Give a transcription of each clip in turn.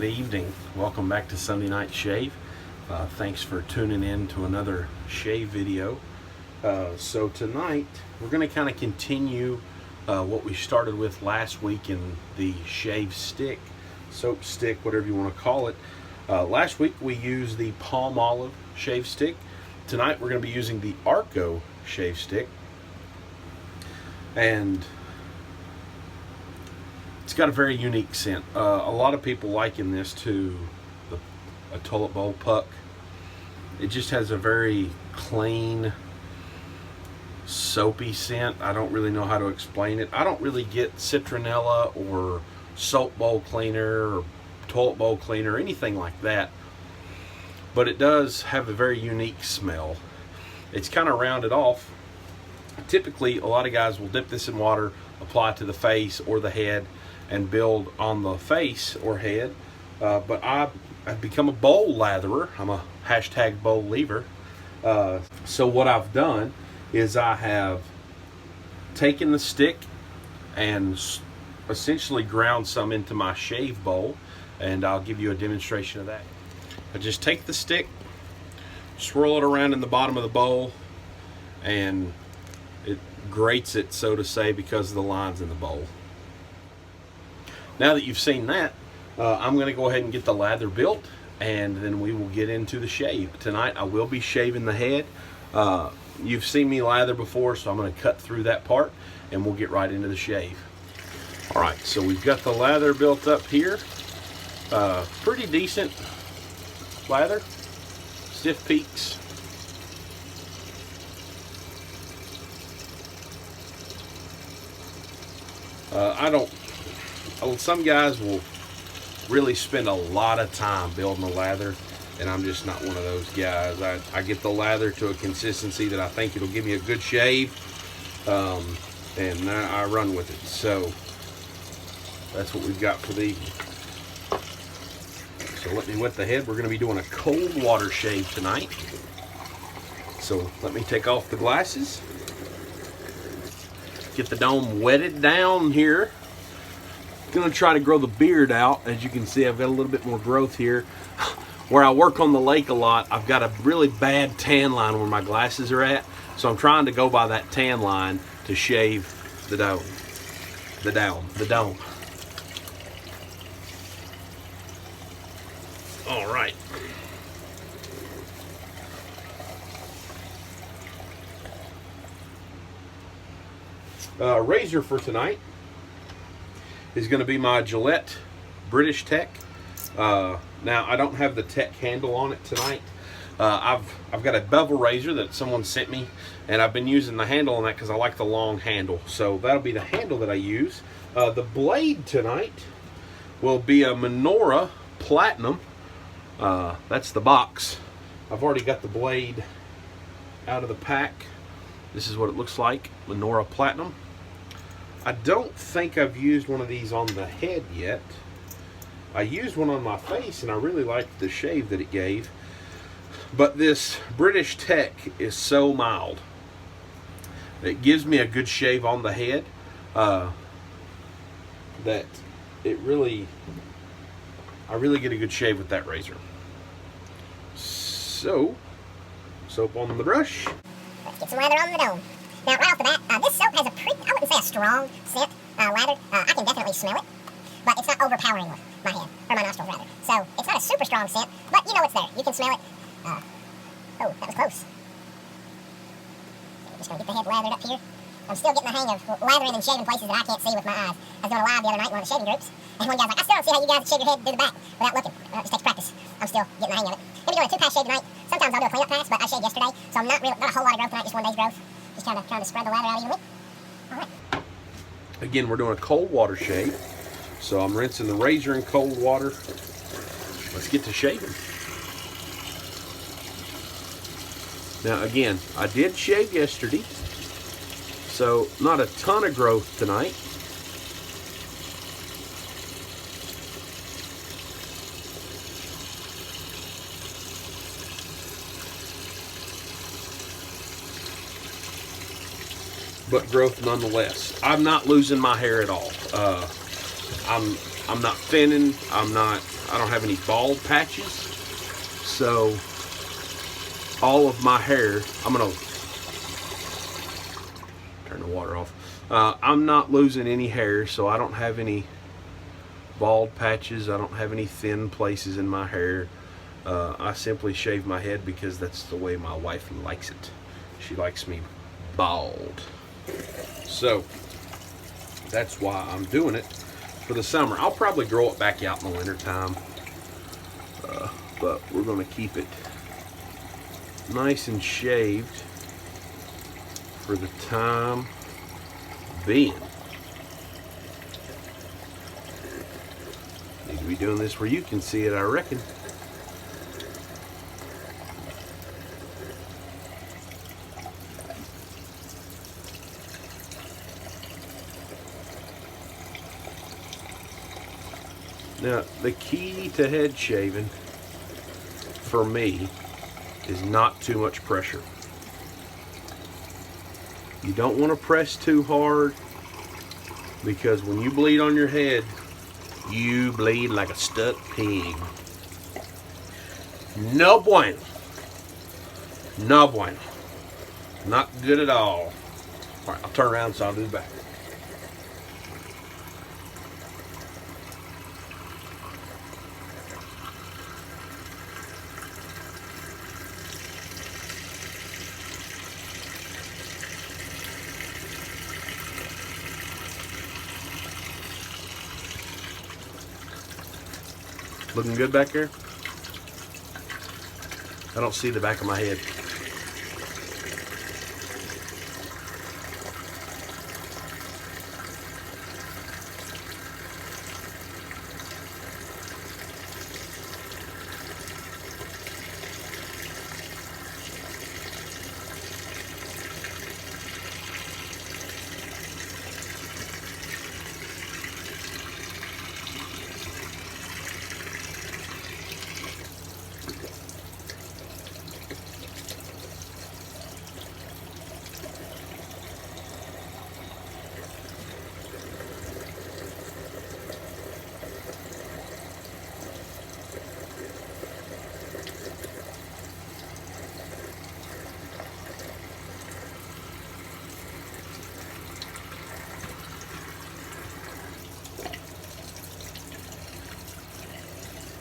Good evening. Welcome back to Sunday Night Shave. Thanks for tuning in to another shave video. So tonight we're going to kind of continue what we started with last week in the shave stick, soap stick, whatever you want to call it. Last week we used the palm olive shave stick. Tonight we're going to be using the Arko shave stick. And it's got a very unique scent. A lot of people liken this to a toilet bowl puck. It just has a very clean, soapy scent. I don't really know how to explain it. I don't really get citronella or soap bowl cleaner or toilet bowl cleaner, anything like that. But it does have a very unique smell. It's kind of rounded off. Typically, a lot of guys will dip this in water, apply it to the face or the head, and build on the face or head. But I've become a bowl latherer. I'm a hashtag bowl leaver. So what I've done is I have taken the stick and essentially ground some into my shave bowl, and I'll give you a demonstration of that. I just take the stick, swirl it around in the bottom of the bowl, and it grates it, so to say, because of the lines in the bowl. Now that you've seen that, I'm going to go ahead and get the lather built, and then we will get into the shave. Tonight I will be shaving the head. You've seen me lather before, so I'm going to cut through that part and we'll get right into the shave. Alright, so we've got the lather built up here. Pretty decent lather, stiff peaks. Some guys will really spend a lot of time building a lather, and I'm just not one of those guys. I get the lather to a consistency that I think it'll give me a good shave, and I run with it. So that's what we've got for the evening. So let me wet the head. We're going to be doing a cold water shave tonight. So let me take off the glasses, get the dome wetted down here. Going to try to grow the beard out. As you can see, I've got a little bit more growth here. Where I work on the lake a lot, I've got a really bad tan line where my glasses are at, so I'm trying to go by that tan line to shave the dome. The dome. All right. Razor for tonight is going to be my Gillette British Tech. Now I don't have the Tech handle on it tonight. I've got a bevel razor that someone sent me, and I've been using the handle on that because I like the long handle. So that'll be the handle that I use. The blade tonight will be a Minora Platinum. That's the box. I've already got the blade out of the pack. This is what it looks like, Minora Platinum. I don't think I've used one of these on the head yet. I used one on my face and I really liked the shave that it gave. But this British Tech is so mild. It gives me a good shave on the head. That I really get a good shave with that razor. So, soap on the brush. Let's get some lather on the dome. Now, right off the bat, this soap has a pretty, I wouldn't say a strong scent, lather. I can definitely smell it, but it's not overpowering my head, or my nostrils rather. So, it's not a super strong scent, but you know it's there. You can smell it. Oh, that was close. Okay, just gonna get the head lathered up here. I'm still getting the hang of lathering and shaving places that I can't see with my eyes. I was doing a live the other night in one of the shaving groups, and one guy's like, I still don't see how you guys shave your head through the back without looking. It just takes practice. I'm still getting the hang of it. I'm gonna be doing a 2-pass shave tonight. Sometimes I'll do a cleanup pass, but I shaved yesterday, so I'm not a whole lot of growth tonight, just 1 day's growth. Just trying to spread the lather out evenly. All right. Again, we're doing a cold water shave. So I'm rinsing the razor in cold water. Let's get to shaving. Now again, I did shave yesterday, so not a ton of growth tonight. but growth nonetheless. I'm not losing my hair at all. I'm not thinning. I don't have any bald patches. So all of my hair, I'm gonna turn the water off. I'm not losing any hair, so I don't have any bald patches. I don't have any thin places in my hair. I simply shave my head because that's the way my wife likes it. She likes me bald. So that's why I'm doing it for the summer. I'll probably grow it back out in the winter time, but we're going to keep it nice and shaved for the time being. Need to be doing this where you can see it, I reckon. Now, the key to head shaving for me is not too much pressure. You don't want to press too hard, because when you bleed on your head, you bleed like a stuck pig. No bueno. No bueno. Not good at all. All right, I'll turn around so I'll do the back. Looking good back there? I don't see the back of my head.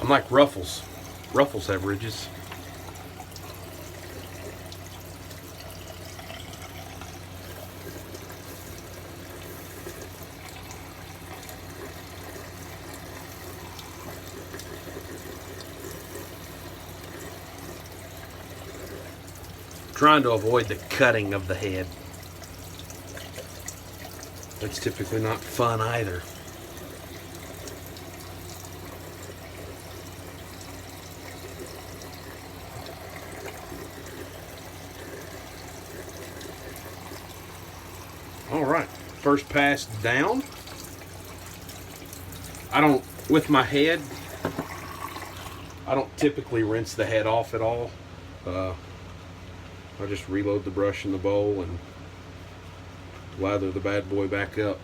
I'm like Ruffles. Ruffles have ridges. Trying to avoid the cutting of the head. That's typically not fun either. All right, first pass down. With my head, I don't typically rinse the head off at all. I just reload the brush in the bowl and lather the bad boy back up.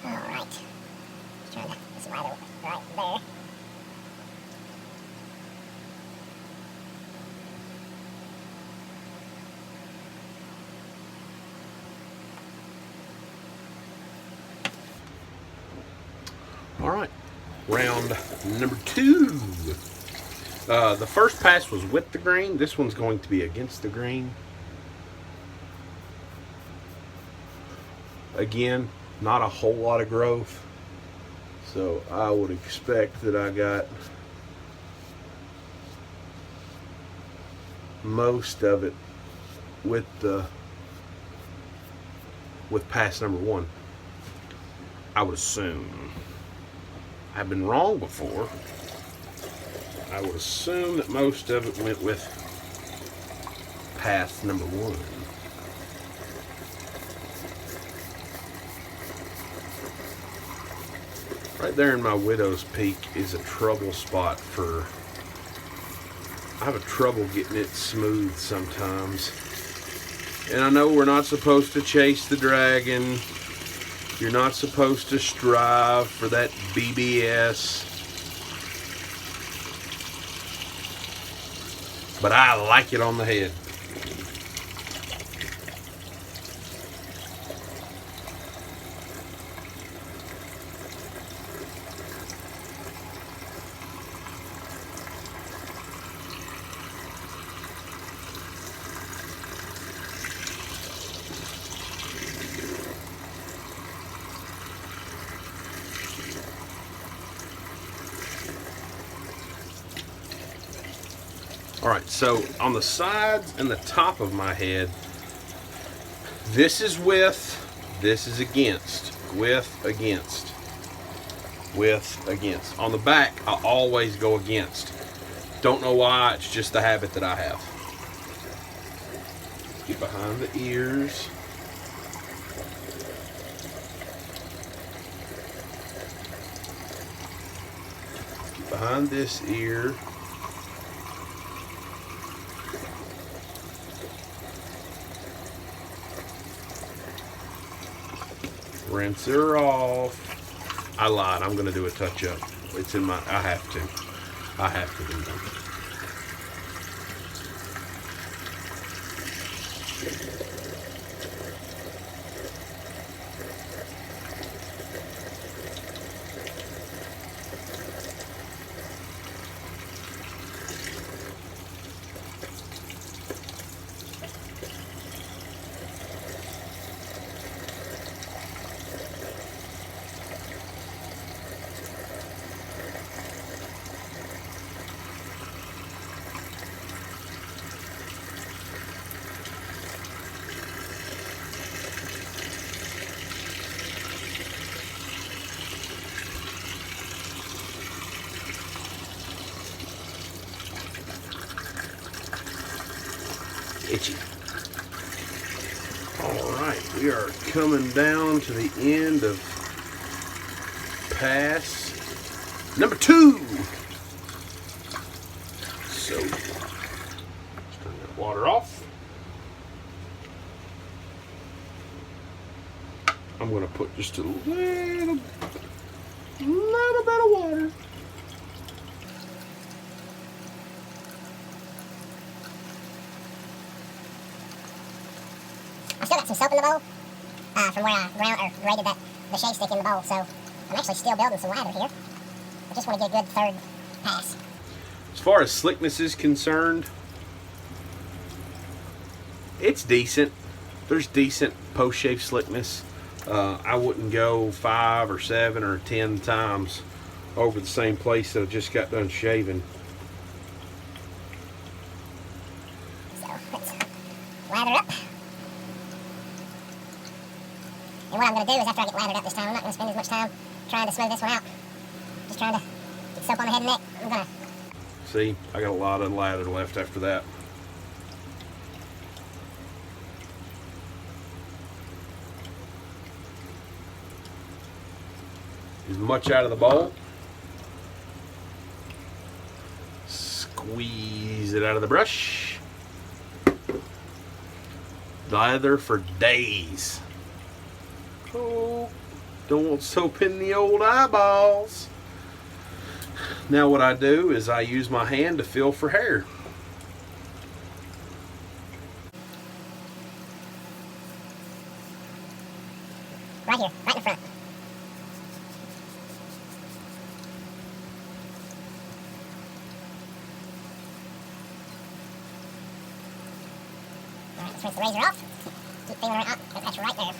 Alright. Just trying to slide it right there. All right, round number 2. The first pass was with the grain. This one's going to be against the grain. Again, not a whole lot of growth, so I would expect that I got most of it with pass number 1. I would assume. I've been wrong before. I would assume that most of it went with pass number 1. Right there in my widow's peak is a trouble spot for, I have a trouble getting it smooth sometimes. And I know we're not supposed to chase the dragon. You're not supposed to strive for that BBS. But I like it on the head. Alright, so on the sides and the top of my head, this is with, this is against, with, against, with, against. On the back, I always go against. Don't know why, it's just the habit that I have. Get behind the ears. Get behind this ear. Rinse her off. I lied. I'm going to do a touch up. It's in my, I have to do that. Itchy. Alright, we are coming down to the end of pass number 2. So, let's turn that water off. I'm going to put just a little bit of water. I've still got some soap in the bowl from where I grated the shave stick in the bowl, so I'm actually still building some lather here. I just want to get a good third pass. As far as slickness is concerned, it's decent. There's decent post-shave slickness. I wouldn't go 5 or 7 or 10 times over the same place that I just got done shaving. So let's lather up. And what I'm going to do is, after I get lathered up this time, I'm not going to spend as much time trying to smooth this one out. Just trying to get soap on the head and neck. I'm going to... See, I got a lot of lather left after that. As much out of the bowl. Squeeze it out of the brush. Lather for days. Oh, don't want soap in the old eyeballs. Now what I do is I use my hand to feel for hair. Right here, right in the front. Alright, let's rinse the razor off. Keep feeling it up. That's right there.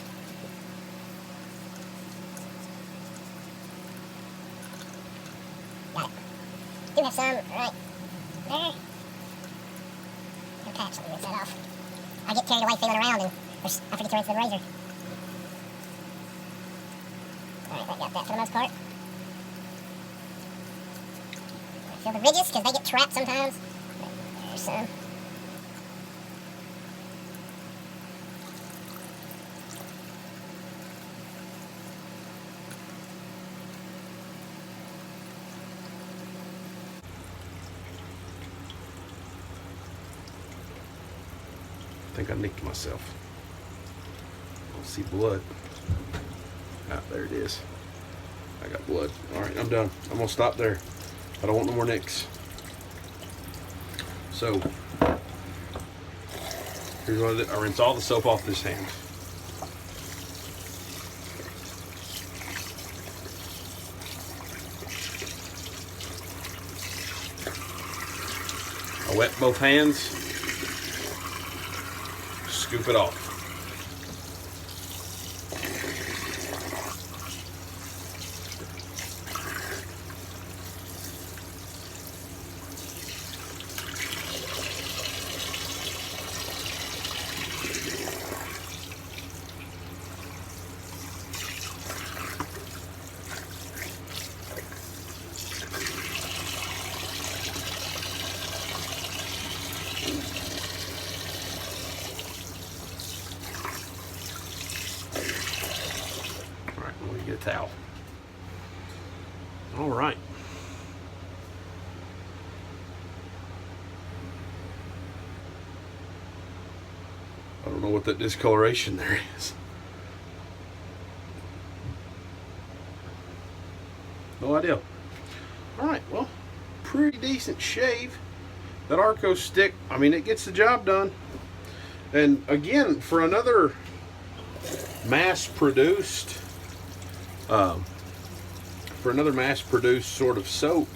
Got it. Do have some right there. No patch, let me rinse that off. I get carried away feeling around and I forget to rinse the razor. Alright, I got that for the most part. Feel the ridges, because they get trapped sometimes. There's some. think I nicked myself. I don't see blood. Ah, there it is. I got blood. All right, I'm done. I'm gonna stop there. I don't want no more nicks. So here's what I did. I rinse all the soap off this hand. I wet both hands. Scoop it off. Get a towel. All right. I don't know what that discoloration there is. No idea. All right, well, pretty decent shave. That Arko stick, I mean, it gets the job done. And again, for another mass-produced sort of soap,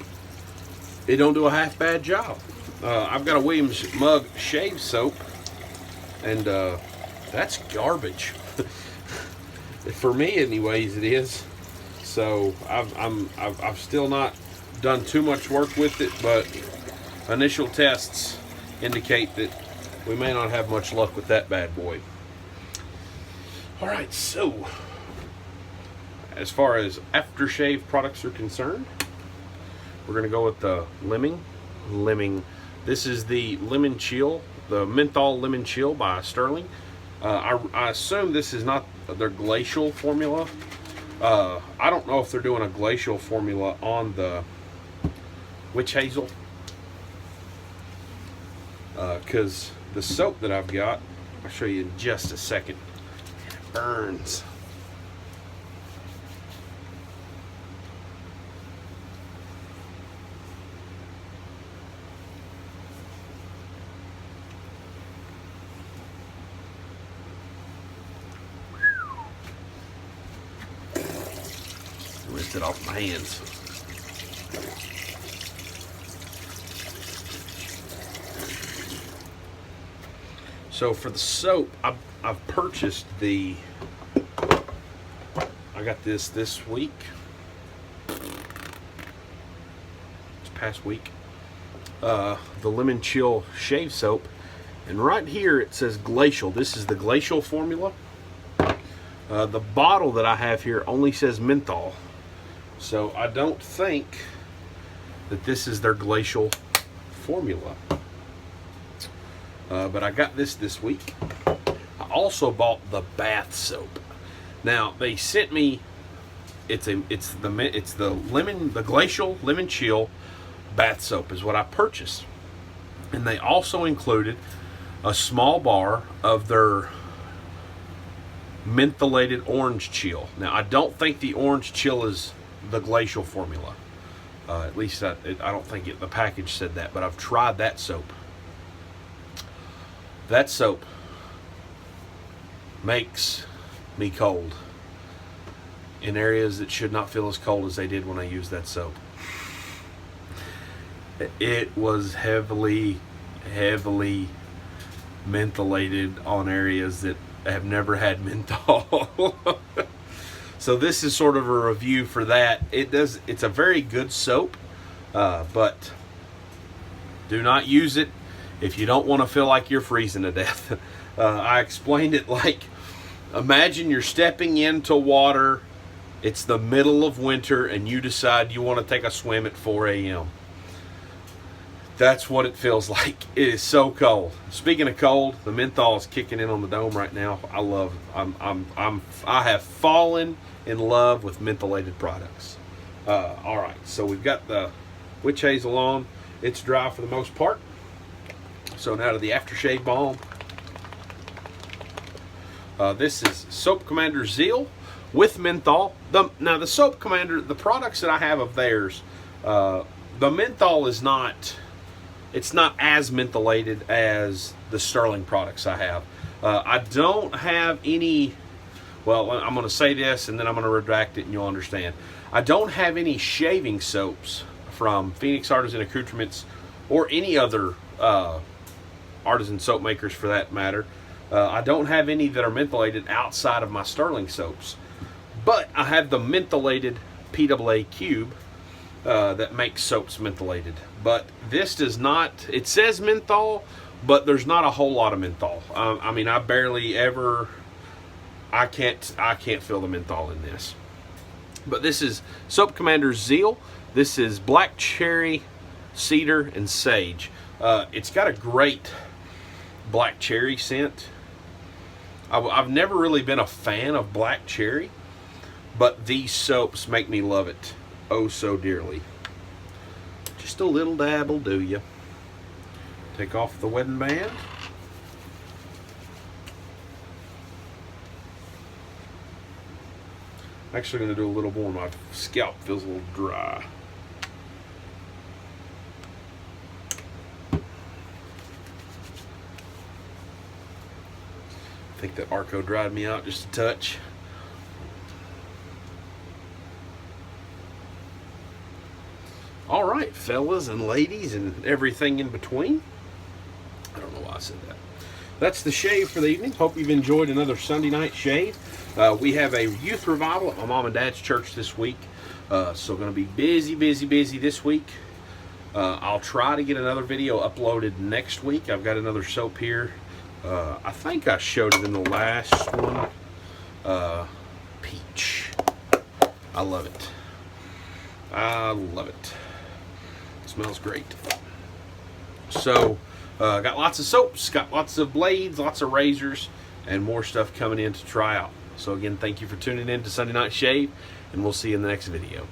it don't do a half bad job. I've got a Williams Mug shave soap, and that's garbage. For me, anyways, it is. So I've still not done too much work with it, but initial tests indicate that we may not have much luck with that bad boy. All right, so as far as aftershave products are concerned, we're going to go with the Lemming. This is the Lemon Chill, the Menthol Lemon Chill by Stirling. I assume this is not their glacial formula. I don't know if they're doing a glacial formula on the witch hazel, because the soap that I've got, I'll show you in just a second, it burns. Rinse it off my hands. So for the soap, I've purchased the, I got this week, this past week, the Lemon Chill shave soap, and right here it says glacial. This is the glacial formula. The bottle that I have here only says menthol, so I don't think that this is their glacial formula. But I got this week. I also bought the bath soap. Now they sent me, it's the glacial lemon chill bath soap is what I purchased, and they also included a small bar of their mentholated orange chill. Now I don't think the orange chill is the glacial formula. At least I don't think the package said that, but I've tried that soap. That soap makes me cold in areas that should not feel as cold as they did when I used that soap. It was heavily mentholated on areas that have never had menthol. So this is sort of a review for that. It's a very good soap, but do not use it if you don't want to feel like you're freezing to death. I explained it like, imagine you're stepping into water, it's the middle of winter, and you decide you want to take a swim at 4 a.m. That's what it feels like. It is so cold. Speaking of cold, the menthol is kicking in on the dome right now. I love it. I have fallen in love with mentholated products. All right, so we've got the witch hazel on. It's dry for the most part. So now to the aftershave balm. This is SoapCommander Zeal with menthol. Now the SoapCommander, the products that I have of theirs, the menthol is not, it's not as mentholated as the Stirling products I have. I don't have any, well, I'm going to say this and then I'm going to redact it and you'll understand. I don't have any shaving soaps from Phoenix Artisan Accoutrements or any other artisan soap makers for that matter. I don't have any that are mentholated outside of my Stirling soaps. But I have the mentholated PAA Cube that makes soaps mentholated. But this does not, it says menthol, but there's not a whole lot of menthol. I mean, I barely ever, I can't feel the menthol in this. But this is SoapCommander Zeal. This is black cherry, cedar, and sage. It's got a great black cherry scent. I've never really been a fan of black cherry, but these soaps make me love it oh so dearly. Just a little dab will do ya. Take off the wedding band. I'm actually going to do a little more. My scalp feels a little dry. I think that Arko dried me out just a touch. All right, fellas and ladies and everything in between. I don't know why I said that. That's the shave for the evening. Hope you've enjoyed another Sunday night shave. We have a youth revival at my mom and dad's church this week. So going to be busy this week. I'll try to get another video uploaded next week. I've got another soap here. I think I showed it in the last one. Peach. I love it. I love it. Smells great. So, got lots of soaps, got lots of blades, lots of razors, and more stuff coming in to try out. So again, thank you for tuning in to Sunday Night Shave, and we'll see you in the next video.